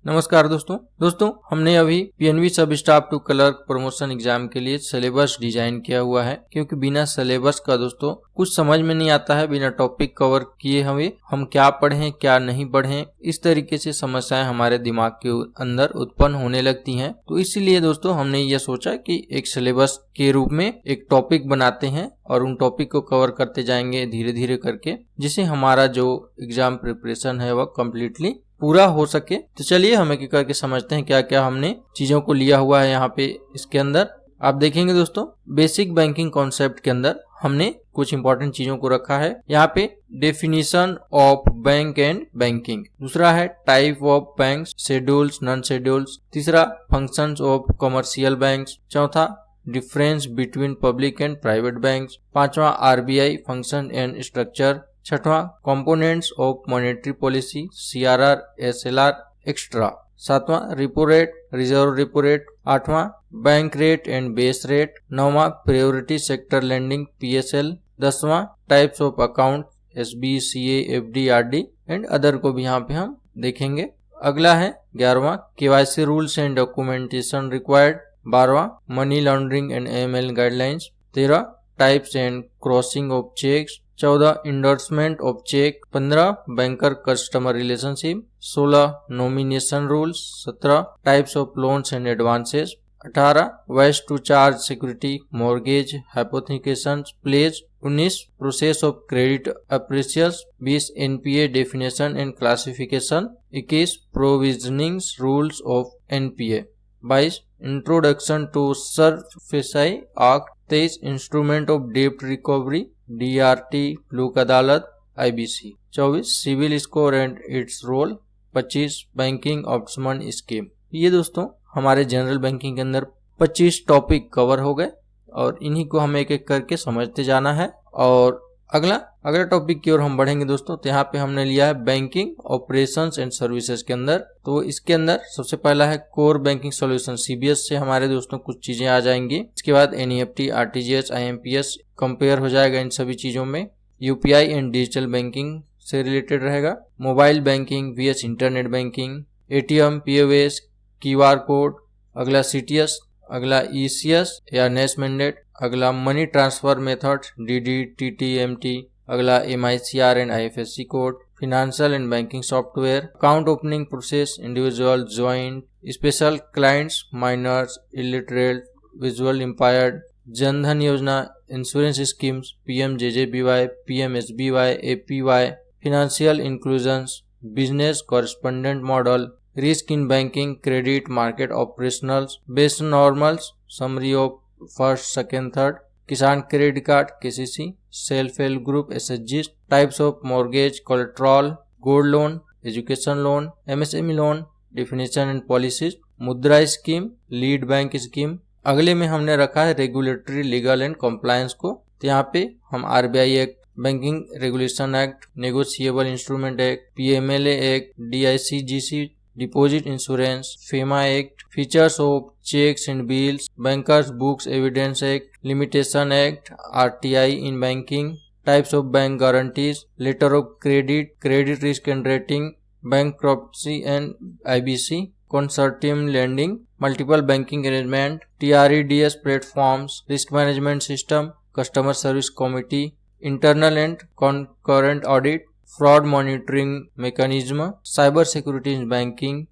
नमस्कार दोस्तों हमने अभी PNB sub staff to clerk promotion exam के लिए सिलेबस डिजाइन किया हुआ है, क्योंकि बिना सिलेबस का दोस्तों कुछ समझ में नहीं आता है। बिना टॉपिक कवर किए हुए हम क्या पढ़ें क्या नहीं पढ़ें, इस तरीके से समस्याएं हमारे दिमाग के अंदर उत्पन्न होने लगती हैं। तो इसीलिए दोस्तों हमने ये सोचा कि एक सिलेबस के रूप में एक टॉपिक बनाते हैं और उन टॉपिक को कवर करते जाएंगे धीरे धीरे करके, जिससे हमारा जो एग्जाम प्रिपरेशन है वह कम्प्लीटली पूरा हो सके। तो चलिए हम एक एक करके समझते हैं क्या क्या हमने चीजों को लिया हुआ है यहाँ पे। इसके अंदर आप देखेंगे दोस्तों, बेसिक बैंकिंग कॉन्सेप्ट के अंदर हमने कुछ इंपॉर्टेंट चीजों को रखा है। यहाँ पे definition of bank and banking, दूसरा है type of banks, schedules, non schedules, तीसरा फंक्शंस ऑफ कमर्शियल बैंक्स, चौथा difference between public and private banks, पांचवा आरबीआई फंक्शन एंड स्ट्रक्चर, छठवां components of monetary policy, CRR, SLR, extra, सातवां repo rate, reserve repo rate, आठवां bank rate and base rate, नौवां priority sector lending PSL, दसवां types of account SB, CA, FD, RD and other को भी यहाँ पे हम देखेंगे। अगला है 11वां KYC rules and documentation required, 12वां money laundering and AML guidelines, 13 types and crossing of cheques, 14 endorsement of cheque, 15 banker customer relationship, 16 nomination rules, 17 types of loans and advances, 18 ways to charge security, mortgage, hypothecation, pledge, 19 process of credit appraisals, 20 NPA definition and classification, 21 provisioning rules of NPA, 22 introduction to SARFAESI act, 23 instrument of डेब्ट recovery, DRT, Lok Adalat, IBC, 24 civil score and its role, 25 banking optional scheme. ये दोस्तों हमारे general banking के अंदर 25 topic cover हो गए और इन्हीं को हम एक एक करके समझते जाना है। और अगला टॉपिक की ओर हम बढ़ेंगे दोस्तों। तो यहाँ पे हमने लिया है बैंकिंग ऑपरेशंस एंड सर्विसेज के अंदर। तो इसके अंदर सबसे पहला है कोर बैंकिंग सॉल्यूशन, सीबीएस से हमारे दोस्तों कुछ चीजें आ जाएंगी। इसके बाद एनईएफटी, आरटीजीएस, आईएमपीएस कंपेयर हो जाएगा इन सभी चीजों में। यूपीआई एंड डिजिटल बैंकिंग से रिलेटेड रहेगा। Mobile banking VS internet banking, ATM, POS, QR code, अगला सीटीएस, अगला ईसीएस या नेस मैंडेट, अगला money transfer method DD, TT, MT, अगला MICR and IFSC code, financial and banking software, account opening process, individual, joint, special clients, minors, illiterate, visual impaired, Jan Dhan Yojana, insurance schemes, PMJJBY, PMSBY, APY, financial inclusions, business correspondent model, risk in banking, credit market operationals, based normals, summary of first, second, third, Kisan credit card, KCC, self help group, SHG, types of mortgage, collateral, gold loan, education loan, MSME loan, definition and policies, Mudra scheme, lead bank scheme. अगले में हमने रखा है regulatory, legal and compliance को। तो यहाँ पे हम RBI act, banking regulation act, negotiable instrument act, PMLA act, DICGC, deposit insurance, FEMA act, features of cheques and bills, bankers books evidence act, limitation act, RTI in banking, types of bank guarantees, letter of credit, credit risk and rating, bankruptcy and IBC, consortium lending, multiple banking arrangement, TREDS platforms, risk management system, customer service committee, internal and concurrent audit, fraud monitoring mechanism, cyber security in banking,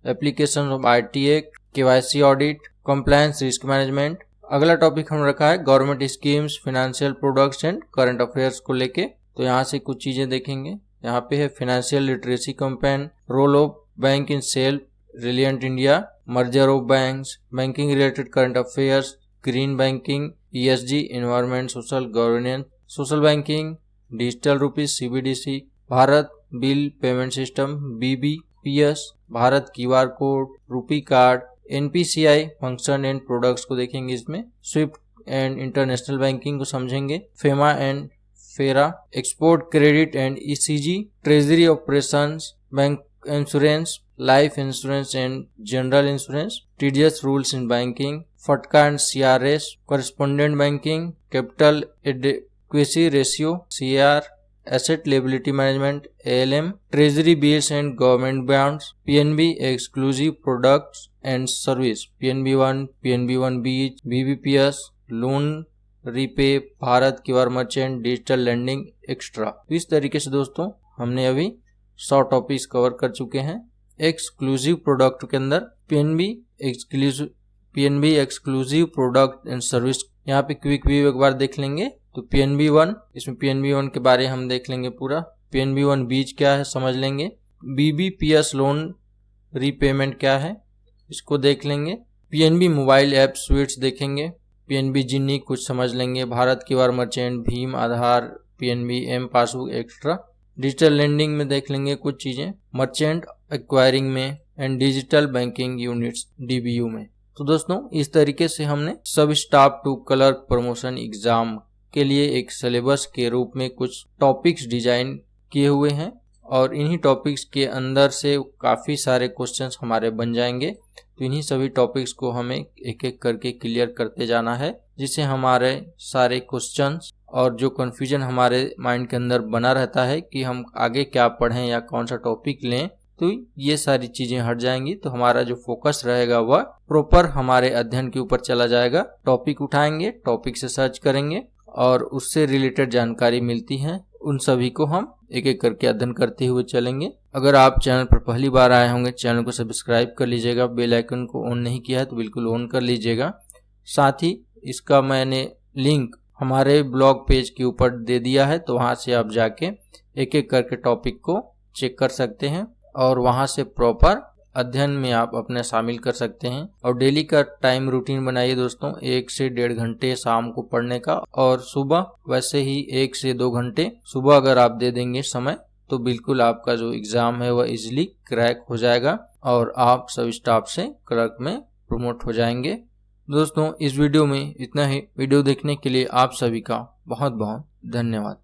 application of IT act, KYC audit, compliance, risk management. अगला topic हम रखा है government schemes, financial products and current affairs को लेके। तो यहाँ से कुछ चीजें देखेंगे। यहाँ पे है financial literacy campaign, role of bank in self reliant India, merger of banks, banking related current affairs, green banking, ESG, environment, social governance, social banking, digital rupees, CBDC, Bharat bill payment system, BBPS, Bharat QR code, RuPay card, NPCI function and products को देखेंगे। इसमें SWIFT and international banking को समझेंगे, FEMA and FERA, export credit and ECG, treasury operations, bank insurance, life insurance and general insurance, TDS rules in banking, FATCA and CRS, correspondent banking, capital adequacy ratio, CR, asset liability management ALM, treasury bills and government bonds, PNB exclusive products and service, PNB1, PNB1B, BBPS, loan repay, Bharat QR merchant, digital lending extra. इस तरीके से दोस्तों हमने अभी 100 topics cover कर चुके हैं। Exclusive product के अंदर PNB exclusive product and service, यहाँ पे क्विक व्यू एक बार देख लेंगे। तो PNB1, इसमें PNB1 के बारे हम देख लेंगे पूरा। PNB1 बीज क्या है समझ लेंगे। BBPS लोन रीपेमेंट क्या है इसको देख लेंगे। PNB मोबाइल ऐप स्वीट्स देखेंगे। PNB जिन्नी कुछ समझ लेंगे। भारत क्यूआर मर्चेंट, भीम, Aadhaar, PNB m passbook extra. Digital lending में देख लेंगे कुछ चीजें, मर्चेंट एक्वायरिंग में and digital banking units DBU में। तो दोस्तों इस तरीके से हमने sub staff to clerk promotion exam के लिए एक सिलेबस के रूप में कुछ टॉपिक्स डिजाइन किए हुए हैं और इन्हीं टॉपिक्स के अंदर से काफ़ी सारे क्वेश्चंस हमारे बन जाएंगे। तो इन्हीं सभी टॉपिक्स को हमें एक एक करके क्लियर करते जाना है, जिससे हमारे सारे क्वेश्चंस और जो कन्फ्यूजन हमारे माइंड के अंदर बना रहता है कि हम आगे क्या पढ़ें या कौन सा टॉपिक लें, तो ये सारी चीजें हट जाएंगी। तो हमारा जो फोकस रहेगा वह प्रॉपर हमारे अध्ययन के ऊपर चला जाएगा। टॉपिक उठाएंगे, टॉपिक से सर्च करेंगे और उससे रिलेटेड जानकारी मिलती है, उन सभी को हम एक एक करके अध्ययन करते हुए चलेंगे। अगर आप चैनल पर पहली बार आए होंगे, चैनल को सब्सक्राइब कर लीजिएगा। बेल आइकन को ऑन नहीं किया है तो बिल्कुल ऑन कर लीजिएगा। साथ ही इसका मैंने लिंक हमारे ब्लॉग पेज के ऊपर दे दिया है, तो वहां से आप जाके एक एक करके टॉपिक को चेक कर सकते हैं और वहां से प्रॉपर अध्ययन में आप अपने शामिल कर सकते हैं। और डेली का टाइम रूटीन बनाइए दोस्तों, 1 से 1.5 घंटे शाम को पढ़ने का और सुबह वैसे ही 1 से 2 घंटे सुबह अगर आप दे देंगे समय, तो बिल्कुल आपका जो एग्जाम है वह इजीली क्रैक हो जाएगा और आप सब स्टाफ से क्लर्क में प्रमोट हो जाएंगे। दोस्तों इस वीडियो में इतना ही। वीडियो देखने के लिए आप सभी का बहुत बहुत धन्यवाद।